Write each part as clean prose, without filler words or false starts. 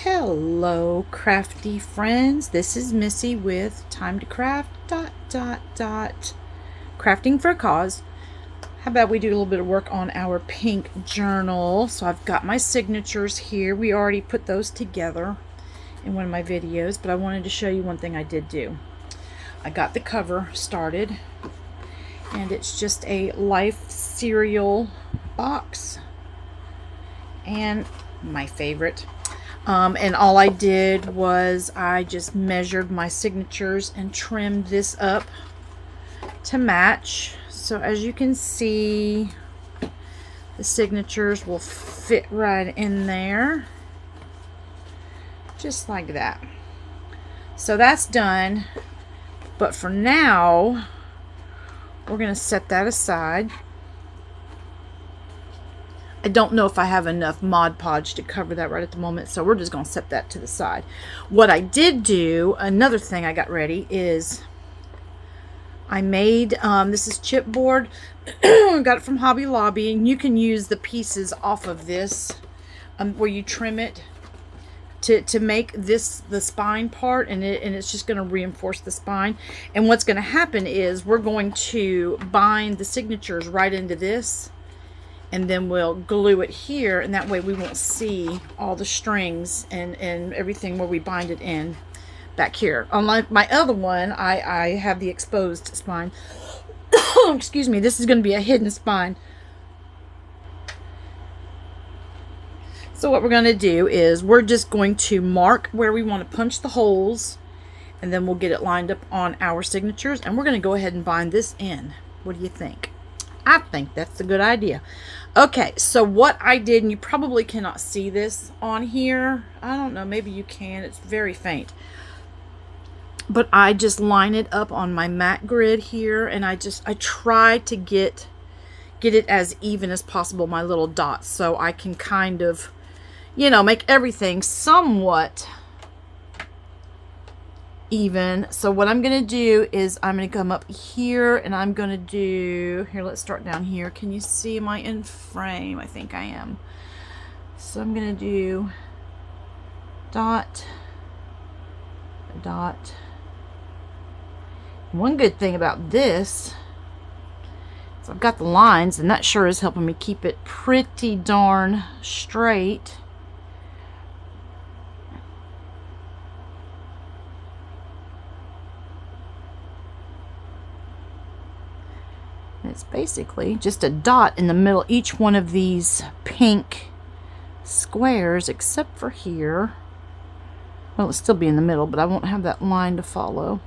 Hello, crafty friends. This is Missy with Time to Craft Crafting for a Cause. How about we do a little bit of work on our pink journal? So I've got my signatures here. We already put those together in one of my videos, but I wanted to show you one thing I did do. I got the cover started, and it's just a Life cereal box, and my favorite. And all I did was I just measured my signatures and trimmed this up to match. So as you can see, the signatures will fit right in there, just like that. So that's done. But for now, we're going to set that aside. I don't know if I have enough Mod Podge to cover that right at the moment, so we're just going to set that to the side. What I did do, another thing I got ready is I made, this is chipboard. Got it from Hobby Lobby, and you can use the pieces off of this where you trim it to make this the spine part, and it's just going to reinforce the spine. And what's going to happen is we're going to bind the signatures right into this, and then we'll glue it here, and that way we won't see all the strings and everything where we bind it in back here. Unlike my other one, I have the exposed spine. Excuse me, this is going to be a hidden spine. So what we're going to do is we're just going to mark where we want to punch the holes, and then we'll get it lined up on our signatures, and we're going to go ahead and bind this in. What do you think? I think that's a good idea. Okay, so what I did, and you probably cannot see this on here. I don't know, maybe you can. It's very faint. But I just line it up on my mat grid here, and I try to get it as even as possible, my little dots, so I can kind of, you know, make everything somewhat even. So what I'm going to do is I'm going to come up here, and I'm going to do, here, let's start down here. Can you see, am I in frame? I think I am. So I'm going to do dot, dot. One good thing about this is I've got the lines, and that sure is helping me keep it pretty darn straight. It's basically just a dot in the middle, each one of these pink squares, except for here. Well, it'll still be in the middle, but I won't have that line to follow.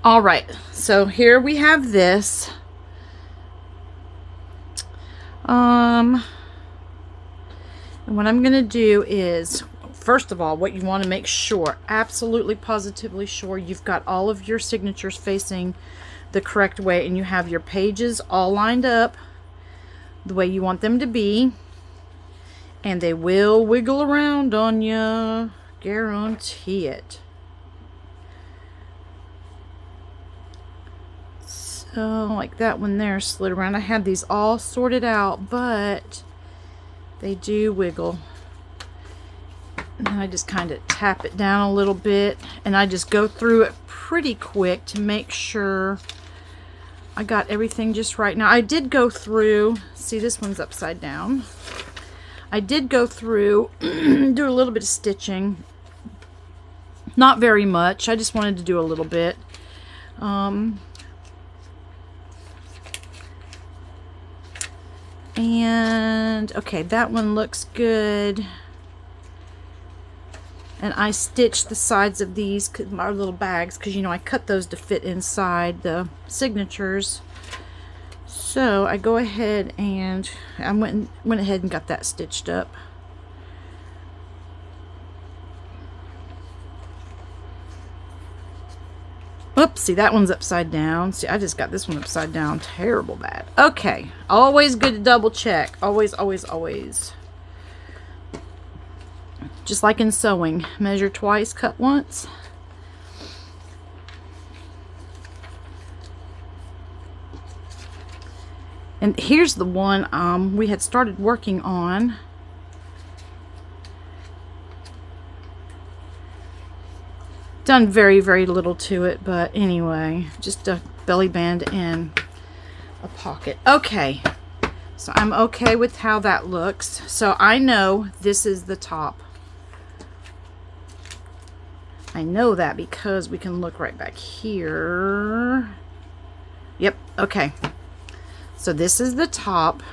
All right, so here we have this. And what I'm going to do is, first of all, what you want to make sure, absolutely positively sure, you've got all of your signatures facing the correct way, and you have your pages all lined up the way you want them to be, and they will wiggle around on you, guarantee it. So like that one there slid around. I had these all sorted out, but they do wiggle. And I just kind of tap it down a little bit, and I just go through it pretty quick to make sure I got everything just right. Now I did go through, see, this one's upside down. I did go through, do a little bit of stitching. Not very much, I just wanted to do a little bit. And okay, that one looks good. And I stitched the sides of these, our little bags, because you know I cut those to fit inside the signatures. So I go ahead and I went ahead and got that stitched up. Oops, see, that one's upside down. See, I just got this one upside down. Terrible bad. Okay, always good to double check. Always, always, always. Just like in sewing, measure twice, cut once. And here's the one we had started working on. Done very, very little to it, but anyway, just a belly band and a pocket. Okay, so I'm okay with how that looks. So I know this is the top. I know that because we can look right back here. Yep, okay. So this is the top.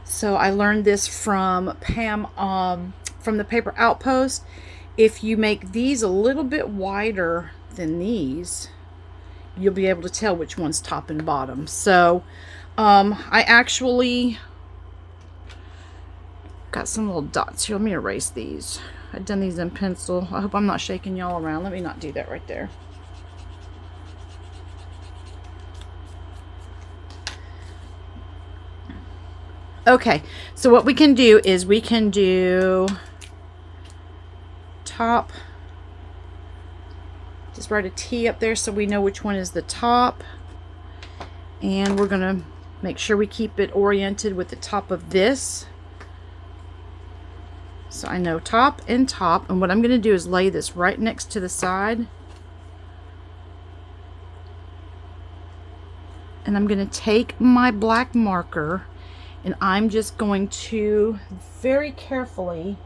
So I learned this from Pam from the Paper Outpost. If you make these a little bit wider than these, you'll be able to tell which one's top and bottom. So I actually got some little dots here. Let me erase these. I've done these in pencil. I hope I'm not shaking y'all around. Let me not do that right there. Okay, so what we can do is we can do top. Just write a T up there so we know which one is the top. And we're going to make sure we keep it oriented with the top of this. So I know top and top. And what I'm going to do is lay this right next to the side. And I'm going to take my black marker and I'm just going to very carefully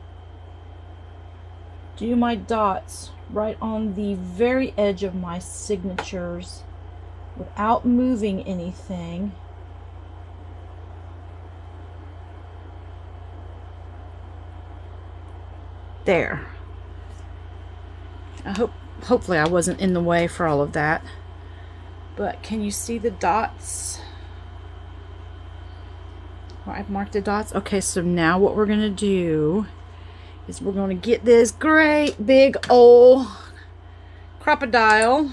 do my dots right on the very edge of my signatures without moving anything. There. Hopefully I wasn't in the way for all of that. But can you see the dots? Where I've marked the dots. Okay, so now what we're gonna do is we're going to get this great big old crocodile.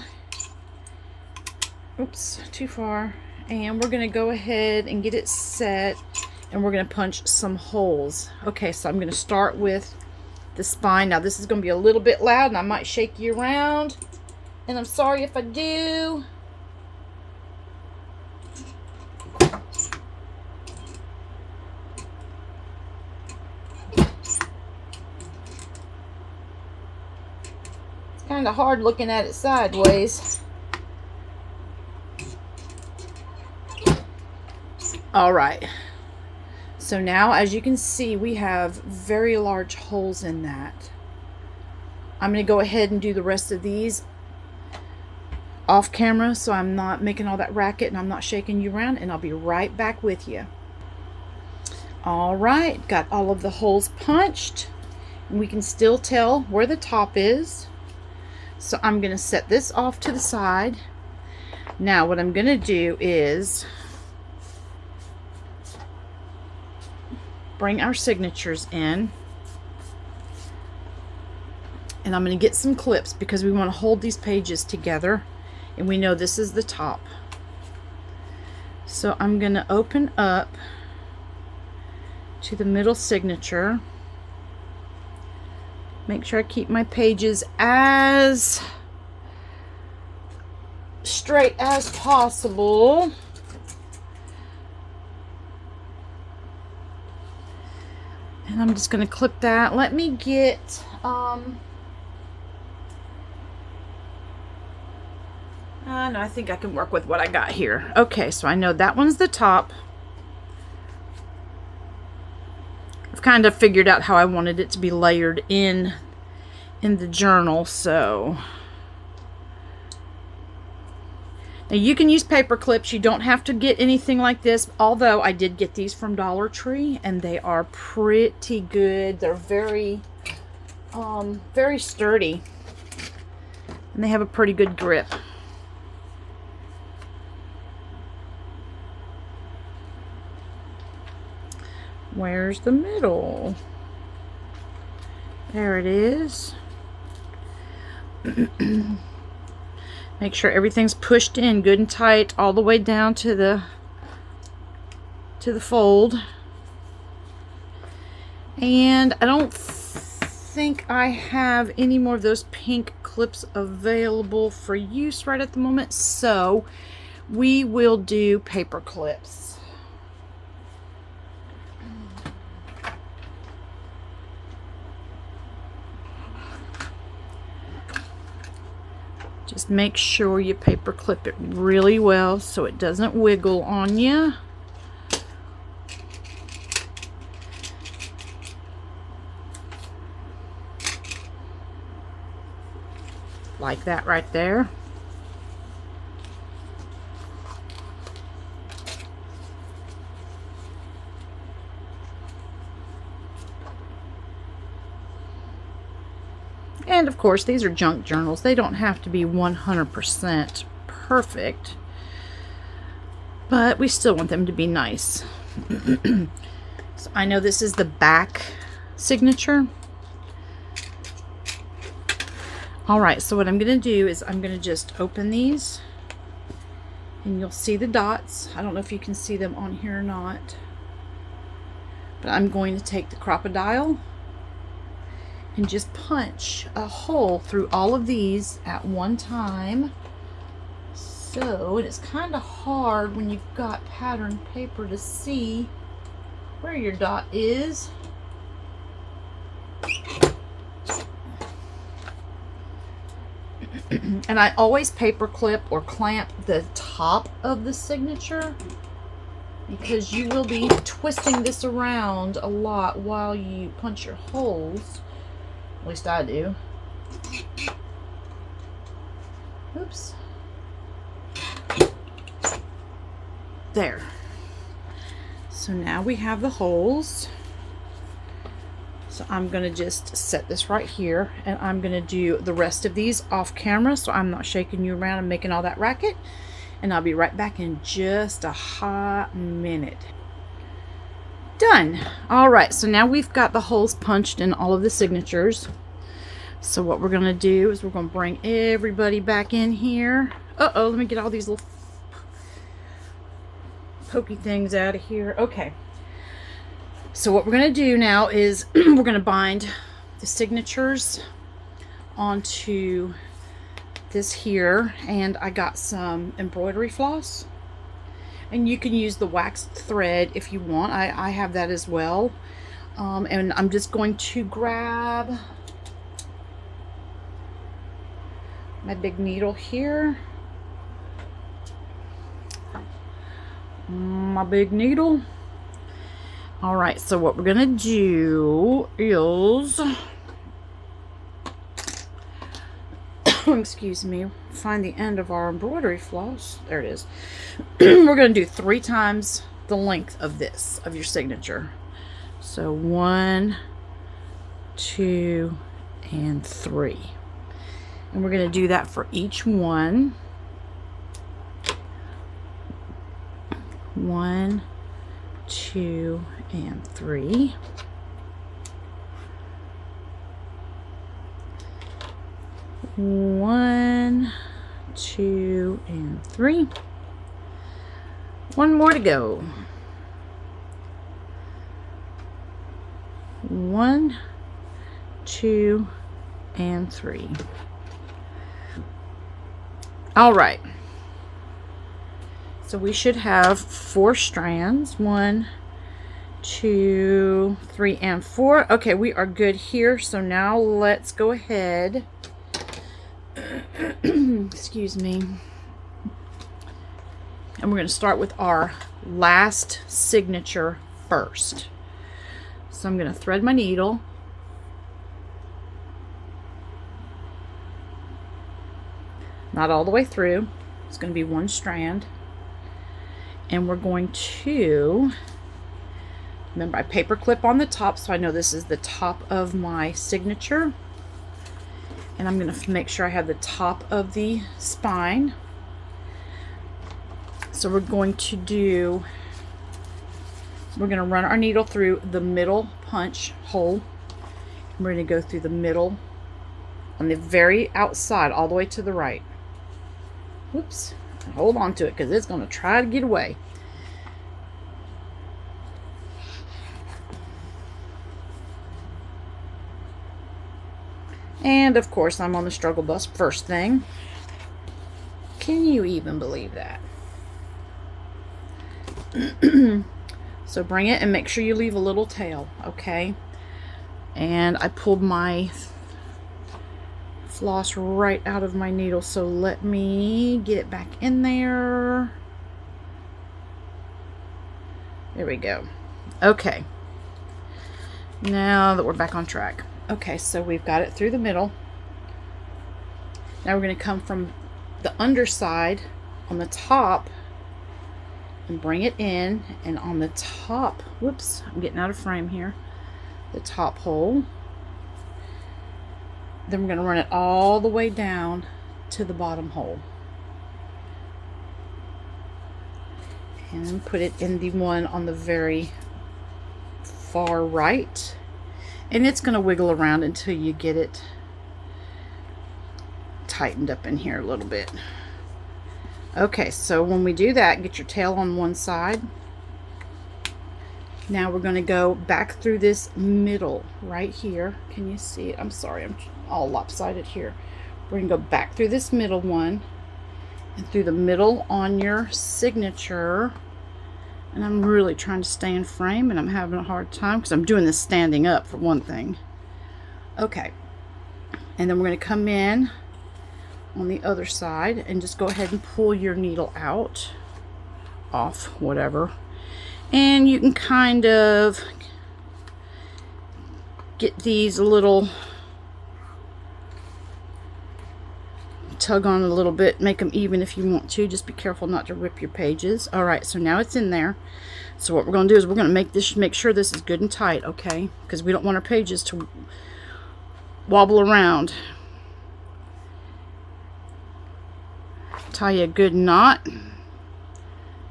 Oops, too far. And we're going to go ahead and get it set, and we're going to punch some holes. Okay, so I'm going to start with the spine. Now this is going to be a little bit loud and I might shake you around, and I'm sorry if I do. Kind of hard looking at it sideways. All right, so now as you can see we have very large holes in that. I'm going to go ahead and do the rest of these off camera so I'm not making all that racket and I'm not shaking you around, and I'll be right back with you. All right, got all of the holes punched and we can still tell where the top is. So I'm going to set this off to the side. Now what I'm going to do is bring our signatures in. And I'm going to get some clips because we want to hold these pages together. And we know this is the top. So I'm going to open up to the middle signature. Make sure I keep my pages as straight as possible. And I'm just going to clip that. Let me get no, I think I can work with what I got here. Okay, so I know that one's the top. I've kind of figured out how I wanted it to be layered in the journal. So now you can use paper clips. You don't have to get anything like this, although I did get these from Dollar Tree and they are pretty good. They're very very sturdy and they have a pretty good grip. Where's the middle? There it is. Make sure everything's pushed in good and tight all the way down to the fold. And I don't think I have any more of those pink clips available for use right at the moment. So we will do paper clips. Just make sure you paper clip it really well so it doesn't wiggle on you. Like that right there. And of course, these are junk journals. They don't have to be 100% perfect, but we still want them to be nice. So I know this is the back signature. All right, so what I'm going to do is I'm going to just open these, and you'll see the dots. I don't know if you can see them on here or not, but I'm going to take the Crop-A-Dile and just punch a hole through all of these at one time. So it's kind of hard when you've got pattern paper to see where your dot is. And I always paper clip or clamp the top of the signature, because you will be twisting this around a lot while you punch your holes. At least I do. Oops. There. So now we have the holes. So I'm going to just set this right here, and I'm going to do the rest of these off camera so I'm not shaking you around and making all that racket. And I'll be right back in just a hot minute. Done. All right, so now we've got the holes punched in all of the signatures. So what we're going to do is we're going to bring everybody back in here. Uh-oh, let me get all these little pokey things out of here. Okay. So what we're going to do now is we're going to bind the signatures onto this here, and I got some embroidery floss, and you can use the waxed thread if you want. I have that as well. And I'm just going to grab my big needle here, my big needle. All right, so what we're gonna do is excuse me, find the end of our embroidery floss. There it is. We're gonna do 3 times the length of this, of your signature. So 1, 2, and 3. And we're gonna do that for each one. 1, 2, and 3. One, 2, and 3. One more to go. 1, 2, and 3. All right. So we should have 4 strands. 1, 2, 3, and 4. Okay, we are good here. So now let's go ahead. Excuse me. And we're going to start with our last signature first. So I'm going to thread my needle. Not all the way through. It's going to be 1 strand. And we're going to, remember, I paper clip on the top, so I know this is the top of my signature. And I'm going to make sure I have the top of the spine. So we're going to run our needle through the middle punch hole. And we're going to go through the middle on the very outside all the way to the right. Whoops. Hold on to it because it's going to try to get away. And of course I'm on the struggle bus first thing. Can you even believe that? So bring it and make sure you leave a little tail, okay? And I pulled my floss right out of my needle, so let me get it back in there. There we go. Okay, now that we're back on track. Okay, so we've got it through the middle. Now we're going to come from the underside on the top and bring it in, and on the top, whoops, I'm getting out of frame here, the top hole. Then we're going to run it all the way down to the bottom hole. And put it in the one on the very far right. And it's going to wiggle around until you get it tightened up in here a little bit. Okay, so when we do that, get your tail on one side. Now we're going to go back through this middle right here. Can you see it? I'm sorry, I'm all lopsided here. We're going to go back through this middle one and through the middle on your signature. And I'm really trying to stay in frame, and I'm having a hard time because I'm doing this standing up for one thing. Okay, and then we're going to come in on the other side and just go ahead and pull your needle out, off, whatever. And you can kind of get these a little, tug on a little bit, make them even if you want to. Just be careful not to rip your pages. All right, so now it's in there. So what we're going to do is we're going to make sure this is good and tight, okay? Because we don't want our pages to wobble around. Tie a good knot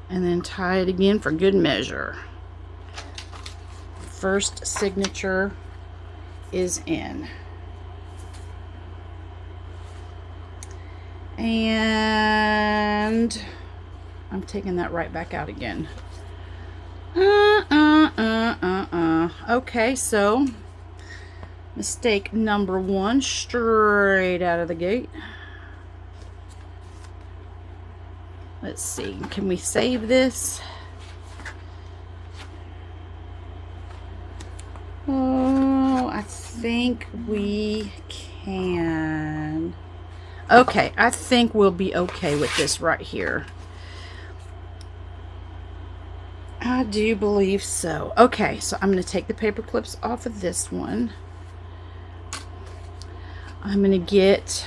and then tie it again for good measure. First signature is in. And I'm taking that right back out again. Okay, so mistake number one, straight out of the gate. Let's see, can we save this? Oh, I think we can. Okay, I think we'll be okay with this right here. I do believe so. Okay, so I'm going to take the paper clips off of this one. I'm going to get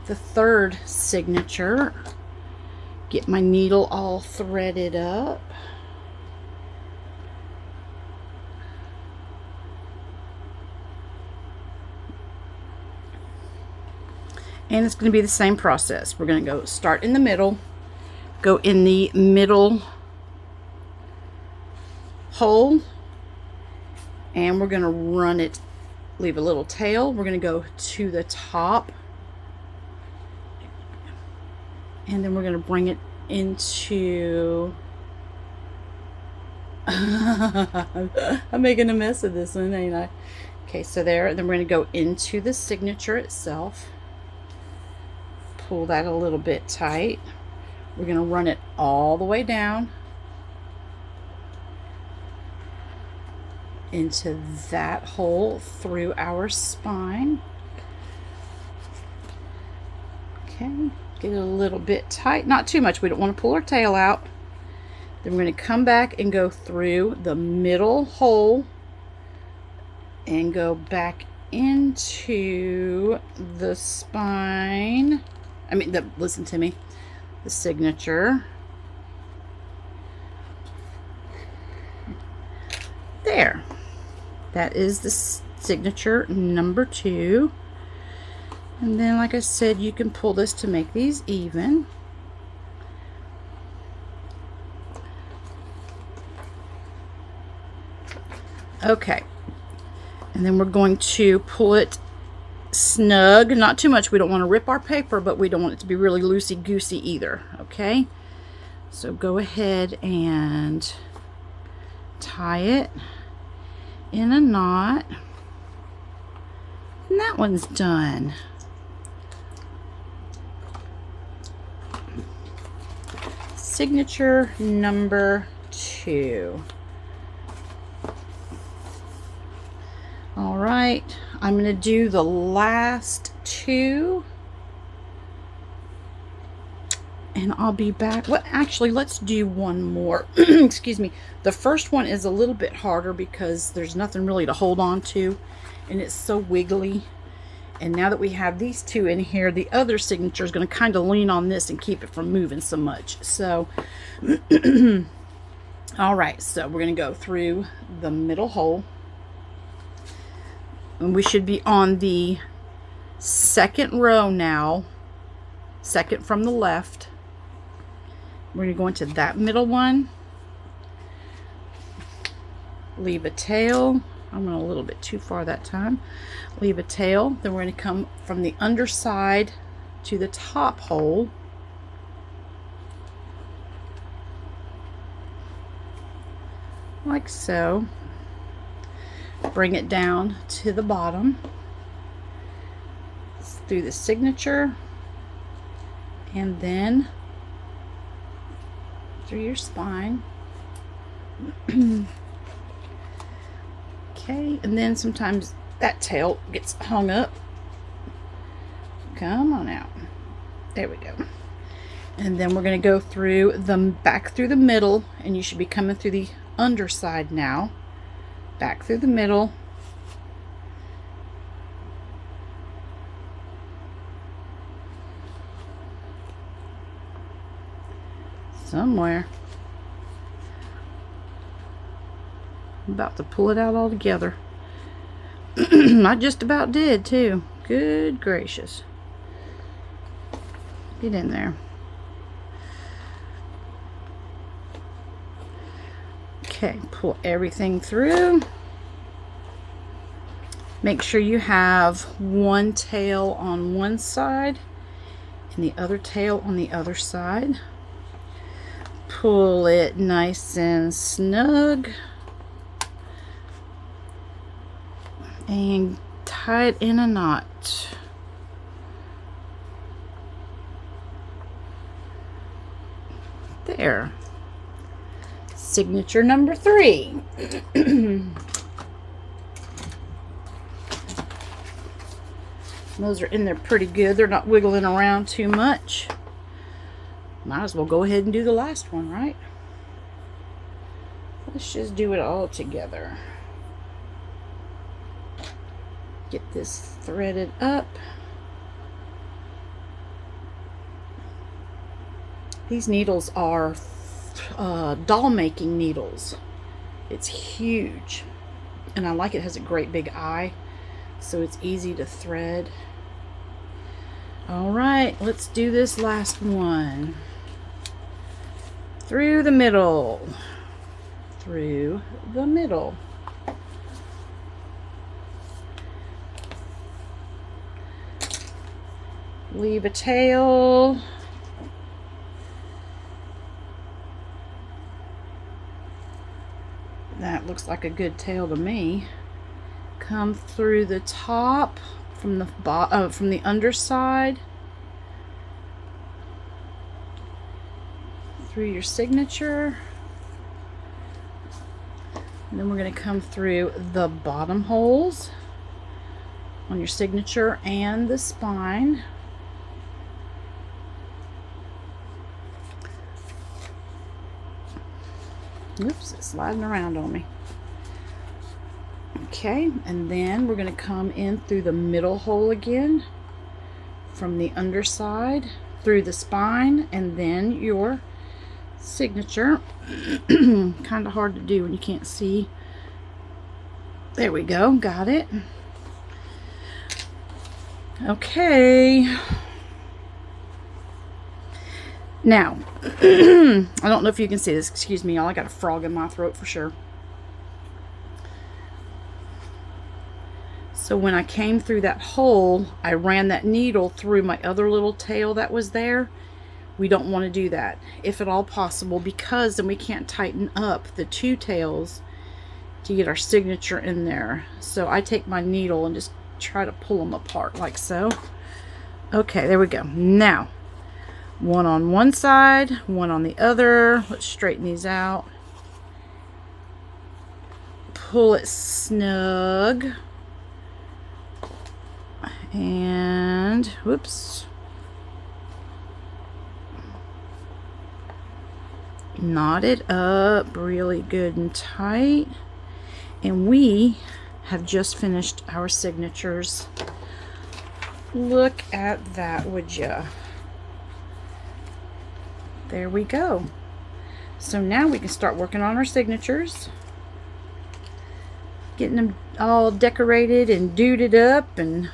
the third signature, get my needle all threaded up. And it's going to be the same process. We're going to go start in the middle, go in the middle hole, and we're going to run it, leave a little tail. We're going to go to the top, and then we're going to bring it into I'm making a mess of this one, ain't I? Okay, so there, and then we're going to go into the signature itself. Pull that a little bit tight. We're going to run it all the way down into that hole through our spine. Okay, get it a little bit tight, not too much. We don't want to pull our tail out. Then we're going to come back and go through the middle hole and go back into the spine. Listen to me, the signature. There. That is the signature number 2. And then, like I said, you can pull this to make these even. Okay. And then we're going to pull it snug, not too much. We don't want to rip our paper, but we don't want it to be really loosey-goosey either. Okay, so go ahead and tie it in a knot, and that one's done. signature number 2. All right, I'm going to do the last 2. And I'll be back. Well, actually, let's do one more. Excuse me. The first one is a little bit harder because there's nothing really to hold on to. And it's so wiggly. And now that we have these 2 in here, the other signature is going to kind of lean on this and keep it from moving so much. So, all right. So we're going to go through the middle hole. And we should be on the 2nd row now. 2nd from the left. We're going to go into that middle one. Leave a tail. I went a little bit too far that time. Leave a tail. Then we're going to come from the underside to the top hole. Like so. Bring it down to the bottom. Through the signature. And then through your spine. Okay, and then sometimes that tail gets hung up. Come on out. There we go. And then we're going to go through the back through the middle, and you should be coming through the underside now. Back through the middle. Somewhere. I'm about to pull it out all together. I just about did too. Good gracious. Get in there. Okay, pull everything through. Make sure you have one tail on one side and the other tail on the other side. Pull it nice and snug and tie it in a knot. There. Signature number 3. Those are in there pretty good. They're not wiggling around too much. Might as well go ahead and do the last one, right? Let's just do it all together. Get this threaded up. These needles are doll making needles. It's huge. And I like it has a great big eye, so it's easy to thread. All right, let's do this last one. Through the middle. Through the middle. Leave a tail. That looks like a good tail to me. Come through the top from the underside. Through your signature. And then we're going to come through the bottom holes on your signature and the spine. Oops, it's sliding around on me. Okay, and then we're going to come in through the middle hole again from the underside through the spine and then your signature. Kind of hard to do when you can't see. There we go, got it. Okay. Now, I don't know if you can see this. Excuse me, y'all. I got a frog in my throat for sure. So when I came through that hole, I ran that needle through my other little tail that was there. We don't want to do that, if at all possible, because then we can't tighten up the two tails to get our signature in there. So I take my needle and just try to pull them apart like so. Okay, there we go. Now, One on one side, one on the other. Let's straighten these out. Pull it snug. And, whoops. Knot it up really good and tight. And we have just finished our signatures. Look at that, would ya? There we go. So now we can start working on our signatures. Getting them all decorated and duded up and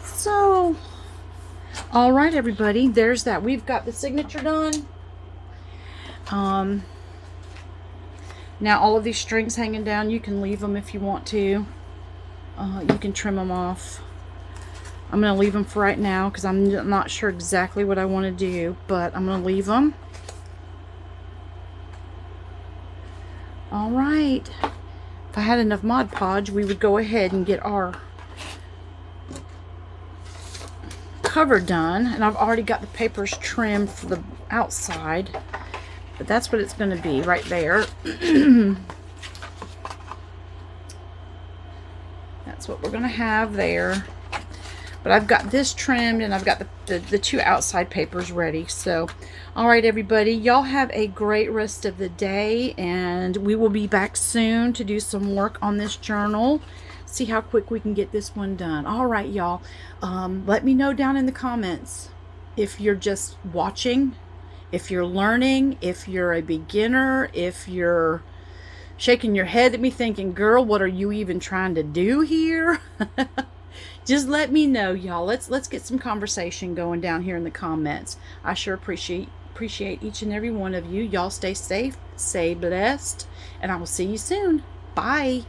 so, all right, everybody, there's that. We've got the signature done. Now all of these strings hanging down, you can leave them if you want to. You can trim them off. I'm going to leave them for right now because I'm not sure exactly what I want to do, but I'm going to leave them. All right. If I had enough Mod Podge, we would go ahead and get our cover done. And I've already got the papers trimmed for the outside. But that's what it's going to be right there. That's what we're going to have there. But I've got this trimmed and I've got the two outside papers ready. So, all right, everybody, y'all have a great rest of the day. And we will be back soon to do some work on this journal. See how quick we can get this one done. All right, y'all. Let me know down in the comments if you're just watching, if you're learning, if you're a beginner, if you're shaking your head at me thinking, girl, what are you even trying to do here? Just let me know, y'all. Let's get some conversation going down here in the comments. I sure appreciate each and every one of you. Y'all stay safe, stay blessed, and I will see you soon. Bye.